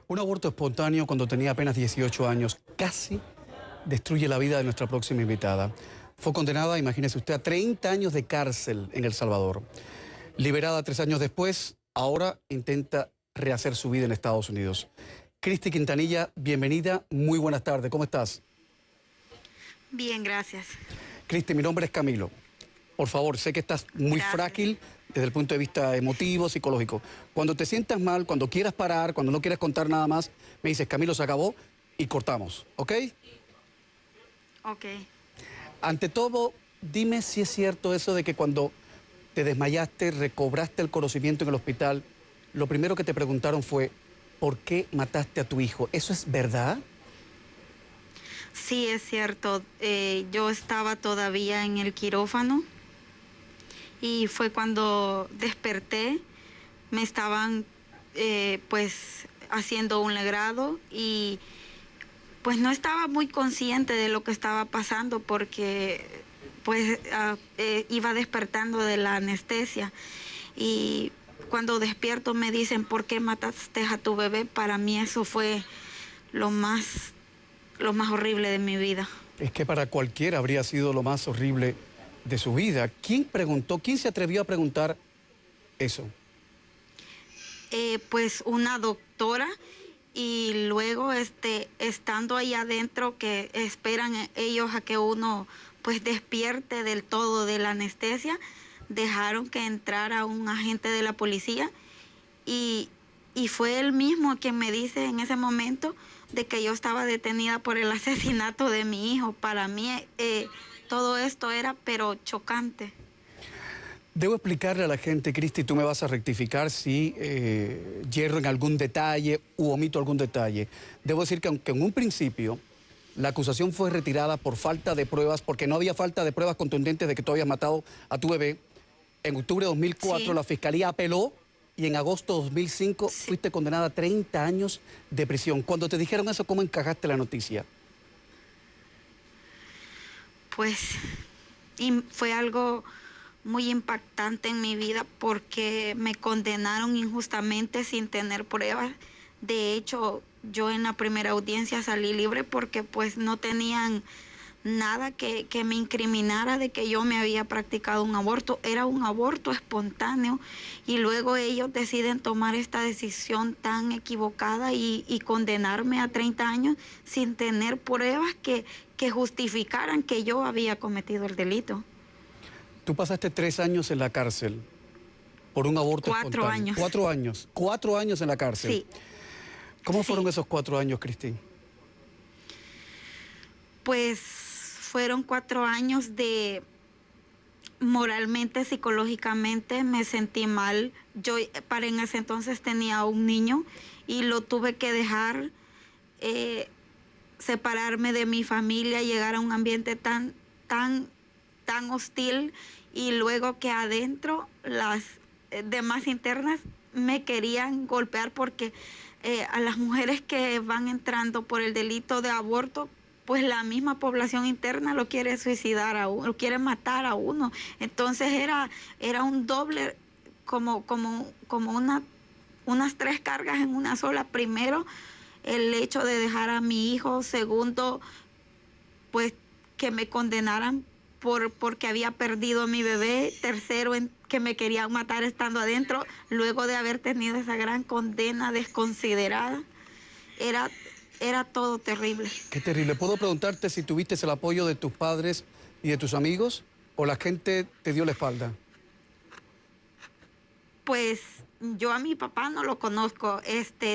Un aborto espontáneo cuando tenía apenas 18 años casi destruye la vida de nuestra próxima invitada. Fue condenada, imagínese usted, a 30 años de cárcel en El Salvador. Liberada 3 años después, ahora intenta rehacer su vida en Estados Unidos. Cristi Quintanilla, bienvenida, muy buenas tardes, ¿cómo estás? Bien, gracias. Cristi, mi nombre es Camilo. Por favor, sé que estás muy frágil desde el punto de vista emotivo, psicológico. Cuando te sientas mal, cuando quieras parar, cuando no quieras contar nada más, me dices, Camilo, se acabó y cortamos, ¿ok? Ok. Ante todo, dime si es cierto eso de que cuando te desmayaste, recobraste el conocimiento en el hospital, lo primero que te preguntaron fue, ¿por qué mataste a tu hijo? ¿Eso es verdad? Sí, es cierto. Yo estaba todavía en el quirófano y fue cuando desperté. Me estaban pues haciendo un legrado y pues no estaba muy consciente de lo que estaba pasando porque pues iba despertando de la anestesia y cuando despierto me dicen ¿por qué mataste a tu bebé? Para mí eso fue lo más horrible de mi vida. Es que para cualquiera habría sido lo más horrible de su vida. ¿Quién preguntó, quién se atrevió a preguntar eso? Pues una doctora y luego estando ahí adentro que esperan ellos a que uno pues despierte del todo de la anestesia, dejaron que entrara un agente de la policía y fue él mismo quien me dice en ese momento de que yo estaba detenida por el asesinato de mi hijo. Para mí todo esto era pero chocante. Debo explicarle a la gente, Cristi, tú me vas a rectificar si hierro en algún detalle u omito algún detalle. Debo decir que aunque en un principio la acusación fue retirada por falta de pruebas, porque no había falta de pruebas contundentes de que tú habías matado a tu bebé, en octubre de 2004 Sí. la Fiscalía apeló y en agosto de 2005 Sí. fuiste condenada a 30 años de prisión. Cuando te dijeron eso, ¿cómo encajaste la noticia? Pues fue algo muy impactante en mi vida porque me condenaron injustamente sin tener pruebas. De hecho, yo en la primera audiencia salí libre porque pues no tenían nada que me incriminara de que yo me había practicado un aborto. Era un aborto espontáneo y luego ellos deciden tomar esta decisión tan equivocada y condenarme a 30 años sin tener pruebas que justificaran que yo había cometido el delito. Tú pasaste 3 años en la cárcel por un aborto 4 espontáneo. años. 4 años. 4 años en la cárcel. Sí. ¿Cómo Sí. fueron esos 4 años, Cristi? Pues fueron 4 años de moralmente, psicológicamente, me sentí mal. Yo para en ese entonces tenía un niño y lo tuve que dejar, separarme de mi familia, llegar a un ambiente tan hostil y luego que adentro las demás internas me querían golpear porque a las mujeres que van entrando por el delito de aborto, pues la misma población interna lo quiere suicidar a uno, lo quiere matar a uno. Entonces era un doble, como unas 3 cargas en una sola. Primero, el hecho de dejar a mi hijo. Segundo, pues que me condenaran porque había perdido a mi bebé. Tercero, que me querían matar estando adentro, luego de haber tenido esa gran condena desconsiderada. Era todo terrible. Qué terrible. ¿Puedo preguntarte si tuviste el apoyo de tus padres y de tus amigos o la gente te dio la espalda? Pues yo a mi papá no lo conozco.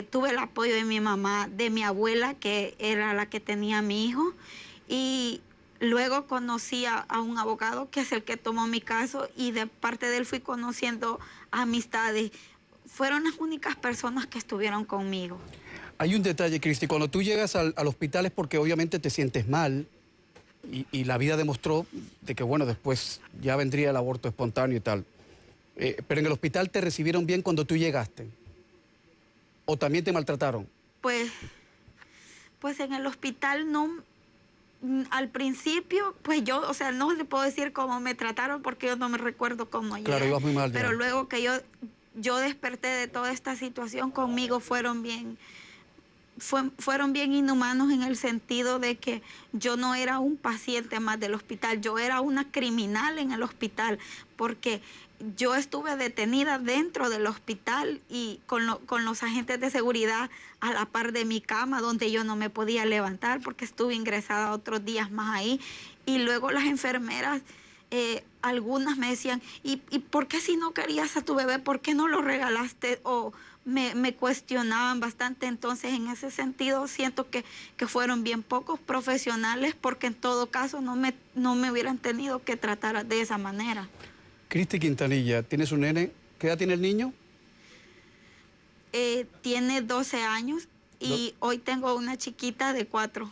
Tuve el apoyo de mi mamá, de mi abuela, que era la que tenía a mi hijo, y luego conocí a un abogado que es el que tomó mi caso y de parte de él fui conociendo amistades. Fueron las únicas personas que estuvieron conmigo. Hay un detalle, Cristi, cuando tú llegas al hospital es porque obviamente te sientes mal y la vida demostró de que, bueno, después ya vendría el aborto espontáneo y tal. Pero en el hospital te recibieron bien cuando tú llegaste. ¿O también te maltrataron? Pues en el hospital no. Al principio, pues yo, o sea, no le puedo decir cómo me trataron porque yo no me recuerdo cómo llegué. Claro, ibas muy mal. Pero luego que yo desperté de toda esta situación, conmigo fueron bien fueron bien inhumanos en el sentido de que yo no era un paciente más del hospital, yo era una criminal en el hospital, porque yo estuve detenida dentro del hospital y con los agentes de seguridad a la par de mi cama, donde yo no me podía levantar porque estuve ingresada otros días más ahí. Y luego las enfermeras, algunas me decían, ¿y por qué si no querías a tu bebé, por qué no lo regalaste? O me cuestionaban bastante. Entonces, en ese sentido, siento que fueron bien pocos profesionales, porque en todo caso no me hubieran tenido que tratar de esa manera. Cristi Quintanilla, ¿tienes un nene? ¿Qué edad tiene el niño? Tiene 12 años y hoy tengo una chiquita de 4.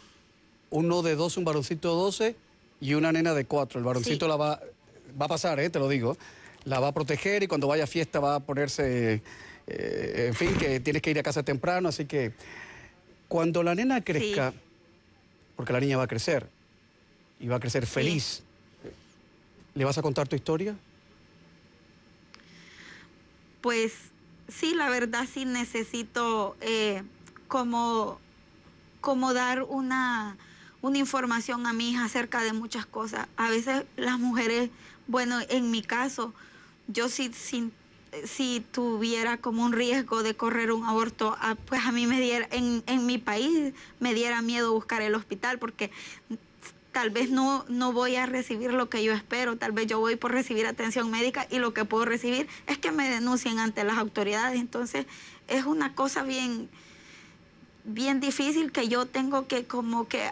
Uno de 12, un varoncito de 12 y una nena de 4. El varoncito Sí. la va a pasar, te lo digo. La va a proteger y cuando vaya a fiesta va a ponerse, en fin, que tienes que ir a casa temprano. Así que cuando la nena crezca, Sí, porque la niña va a crecer y va a crecer sí. feliz, ¿le vas a contar tu historia? Pues sí, la verdad sí necesito como, como dar una información a mi hija acerca de muchas cosas. A veces las mujeres, bueno, en mi caso, yo si tuviera como un riesgo de correr un aborto, pues a mí me diera, en mi país me diera miedo buscar el hospital, porque tal vez no voy a recibir lo que yo espero, tal vez yo voy por recibir atención médica y lo que puedo recibir es que me denuncien ante las autoridades. Entonces es una cosa bien difícil, que yo tengo que como que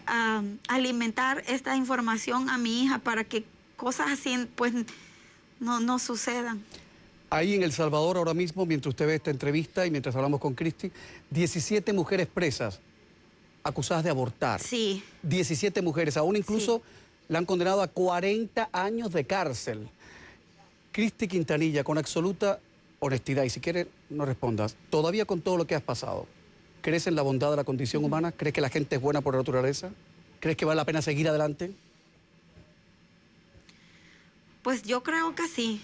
alimentar esta información a mi hija para que cosas así pues no sucedan. Ahí en El Salvador ahora mismo, mientras usted ve esta entrevista y mientras hablamos con Cristi, 17 mujeres presas acusadas de abortar. Sí. 17 mujeres, aún incluso la han condenado a 40 años de cárcel. Cristi Quintanilla, con absoluta honestidad, y si quiere no respondas, todavía con todo lo que has pasado, ¿crees en la bondad de la condición humana? ¿Crees que la gente es buena por naturaleza? ¿Crees que vale la pena seguir adelante? Pues yo creo que sí.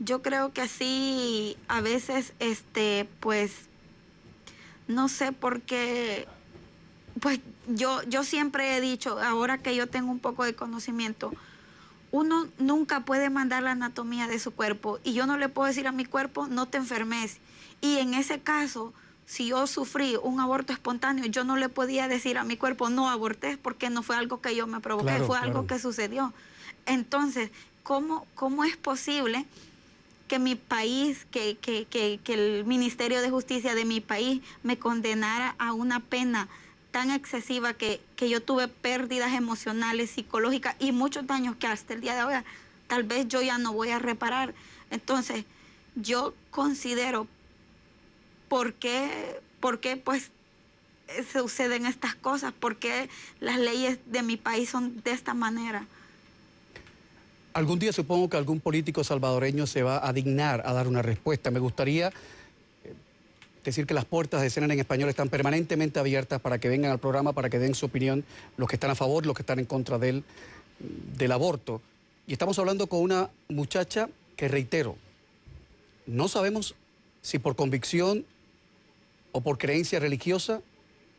Yo creo que sí, a veces, pues, no sé por qué, pues yo siempre he dicho, ahora que yo tengo un poco de conocimiento, uno nunca puede mandar la anatomía de su cuerpo y yo no le puedo decir a mi cuerpo, no te enfermes. Y en ese caso, si yo sufrí un aborto espontáneo, yo no le podía decir a mi cuerpo, no aborté, porque no fue algo que yo me provoqué, Claro, fue claro. algo que sucedió. Entonces, ¿cómo es posible que mi país, que el Ministerio de Justicia de mi país me condenara a una pena tan excesiva, que yo tuve pérdidas emocionales, psicológicas y muchos daños que hasta el día de hoy tal vez yo ya no voy a reparar? Entonces, yo considero por qué pues suceden estas cosas, por qué las leyes de mi país son de esta manera. Algún día supongo que algún político salvadoreño se va a dignar a dar una respuesta. Me gustaría decir que las puertas de CNN en Español están permanentemente abiertas para que vengan al programa, para que den su opinión, los que están a favor, los que están en contra del aborto. Y estamos hablando con una muchacha que, reitero, no sabemos si por convicción o por creencia religiosa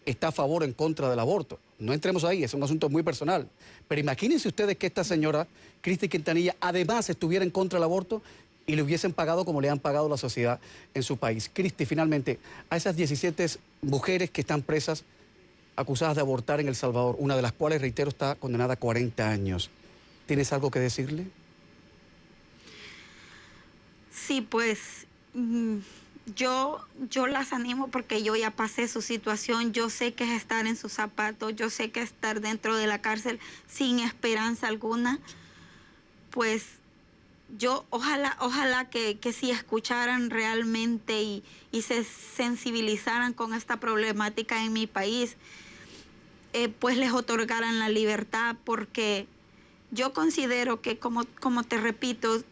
está a favor o en contra del aborto. No entremos ahí, es un asunto muy personal. Pero imagínense ustedes que esta señora, Cristi Quintanilla, además estuviera en contra del aborto y le hubiesen pagado como le han pagado la sociedad en su país. Cristi, finalmente, a esas 17 mujeres que están presas, acusadas de abortar en El Salvador, una de las cuales, reitero, está condenada a 40 años, ¿tienes algo que decirle? Sí, pues yo las animo, porque yo ya pasé su situación, yo sé que es estar en sus zapatos, yo sé que es estar dentro de la cárcel sin esperanza alguna. Pues yo ojalá que si escucharan realmente y se sensibilizaran con esta problemática en mi país, pues les otorgaran la libertad, porque yo considero que, como te repito,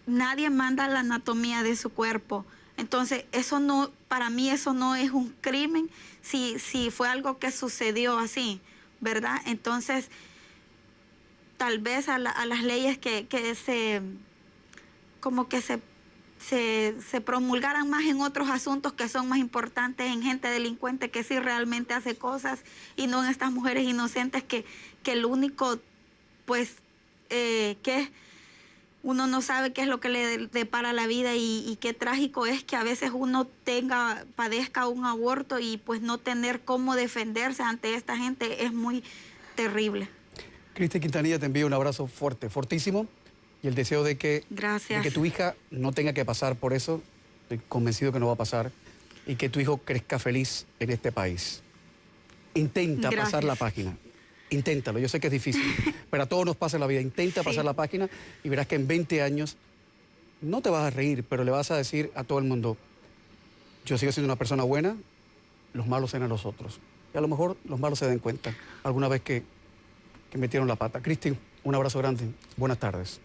nadie manda la anatomía de su cuerpo. Entonces, eso no, para mí eso no es un crimen si fue algo que sucedió así, ¿verdad? Entonces, tal vez a las leyes como que se se promulgaran más en otros asuntos que son más importantes, en gente delincuente que sí realmente hace cosas y no en estas mujeres inocentes que el único, pues, que uno no sabe qué es lo que le depara la vida y qué trágico es que a veces uno padezca un aborto y pues no tener cómo defenderse ante esta gente es muy terrible. Cristi Quintanilla, te envío un abrazo fuerte, fortísimo, y el deseo de que, Gracias. de que tu hija no tenga que pasar por eso. Estoy convencido que no va a pasar, y que tu hijo crezca feliz en este país. Intenta Gracias. pasar la página. Inténtalo, yo sé que es difícil, pero a todos nos pasa en la vida. Intenta pasar la página y verás que en 20 años no te vas a reír, pero le vas a decir a todo el mundo, yo sigo siendo una persona buena, los malos eran los otros. Y a lo mejor los malos se den cuenta alguna vez que metieron la pata. Cristi, un abrazo grande. Buenas tardes.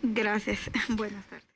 Gracias. Buenas tardes.